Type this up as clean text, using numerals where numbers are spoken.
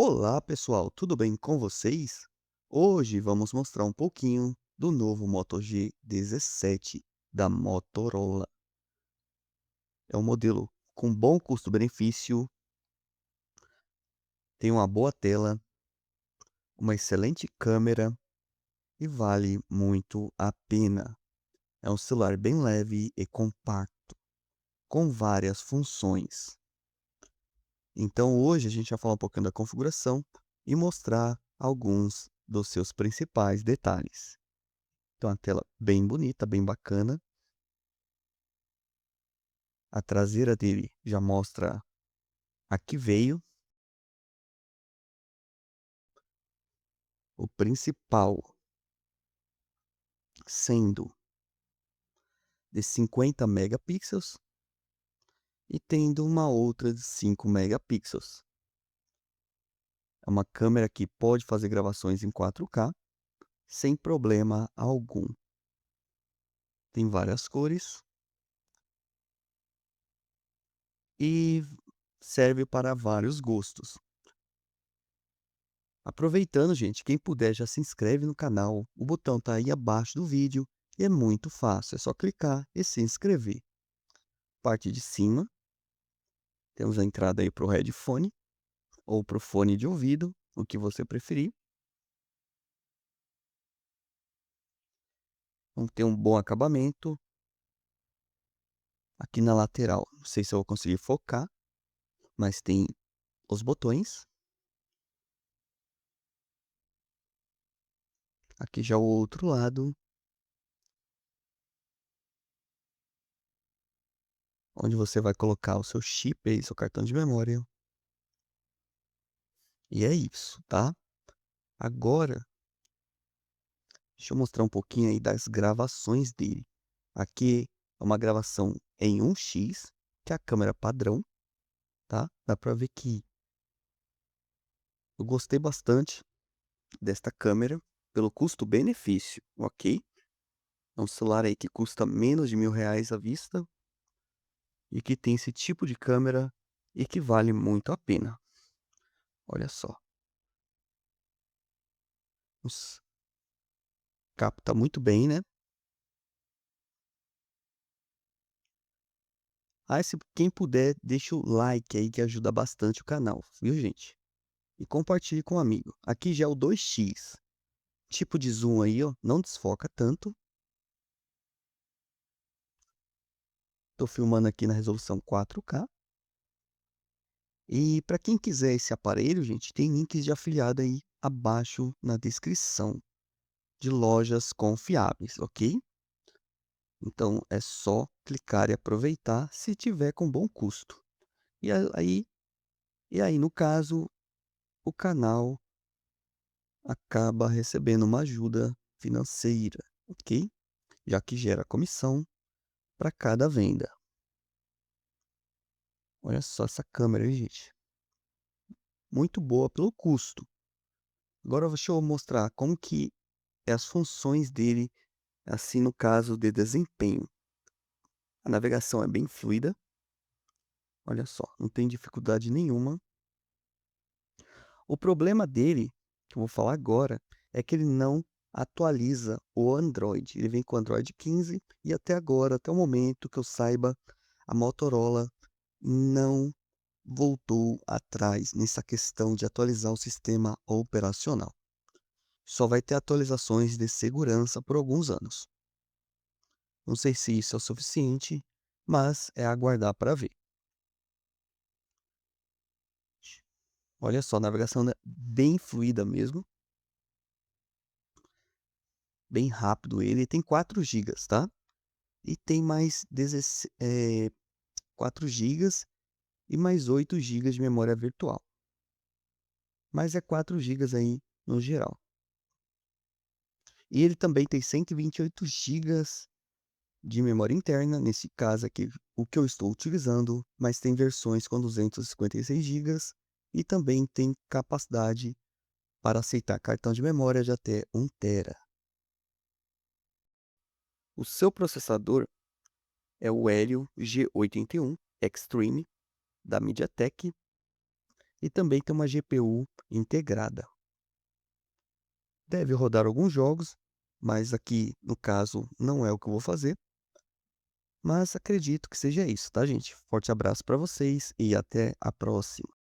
Olá, pessoal, tudo bem com vocês? Hoje vamos mostrar um pouquinho do novo Moto G17 da Motorola. É um modelo com bom custo-benefício, tem uma boa tela, uma excelente câmera e vale muito a pena. É um celular bem leve e compacto, com várias funções. Então hoje a gente vai falar um pouquinho da configuração e mostrar alguns dos seus principais detalhes. Então a tela bem bonita, bem bacana. A traseira dele já mostra a que veio. O principal sendo de 50 megapixels e tendo uma outra de 5 megapixels. É uma câmera que pode fazer gravações em 4K sem problema algum. Tem várias cores e serve para vários gostos. Aproveitando, gente, quem puder já se inscreve no canal. O botão tá aí abaixo do vídeo e é muito fácil, é só clicar e se inscrever. Parte de cima, temos a entrada aí para o headphone ou para o fone de ouvido, o que você preferir. Vamos ter um bom acabamento. Aqui na lateral, não sei se eu vou conseguir focar, mas tem os botões. Aqui já o outro lado, onde você vai colocar o seu chip aí, seu cartão de memória. E é isso, tá? Agora, deixa eu mostrar um pouquinho aí das gravações dele. Aqui é uma gravação em 1x, que é a câmera padrão, tá? Dá pra ver que eu gostei bastante desta câmera pelo custo-benefício, ok? É um celular aí que custa menos de R$ 1.000 à vista e que tem esse tipo de câmera e que vale muito a pena. Olha só, capta muito bem, né? Ah, se quem puder, deixa o like aí que ajuda bastante o canal, viu, gente? E compartilhe com um amigo. Aqui já é o 2x. Tipo de zoom aí, ó, não desfoca tanto. Tô filmando aqui na resolução 4K. E para quem quiser esse aparelho, gente, tem links de afiliado aí abaixo na descrição de lojas confiáveis, ok? Então é só clicar e aproveitar se tiver com bom custo. E aí, no caso, o canal acaba recebendo uma ajuda financeira, ok? Já que gera comissão para cada venda. Olha só essa câmera aí, gente. Muito boa pelo custo. Agora deixa eu mostrar como que é as funções dele, assim no caso de desempenho. A navegação é bem fluida. Olha só, não tem dificuldade nenhuma. O problema dele, que eu vou falar agora, é que ele não atualiza o Android. Ele vem com o Android 15 e até agora, até o momento que eu saiba, a Motorola não voltou atrás nessa questão de atualizar o sistema operacional. Só vai ter atualizações de segurança por alguns anos. Não sei se isso é o suficiente, mas é aguardar para ver. Olha só, a navegação é bem fluida mesmo, bem rápido ele tem 4 gigas, tá? E tem mais 4 gigas e mais 8 gigas de memória virtual. Mas é 4 gigas aí no geral. E ele também tem 128 gigas de memória interna, nesse caso aqui, o que eu estou utilizando, mas tem versões com 256 gigas e também tem capacidade para aceitar cartão de memória de até 1 tera. O seu processador é o Helio G81 Extreme da MediaTek e também tem uma GPU integrada. Deve rodar alguns jogos, mas aqui no caso não é o que eu vou fazer, mas acredito que seja isso, tá gente? Forte abraço para vocês e até a próxima.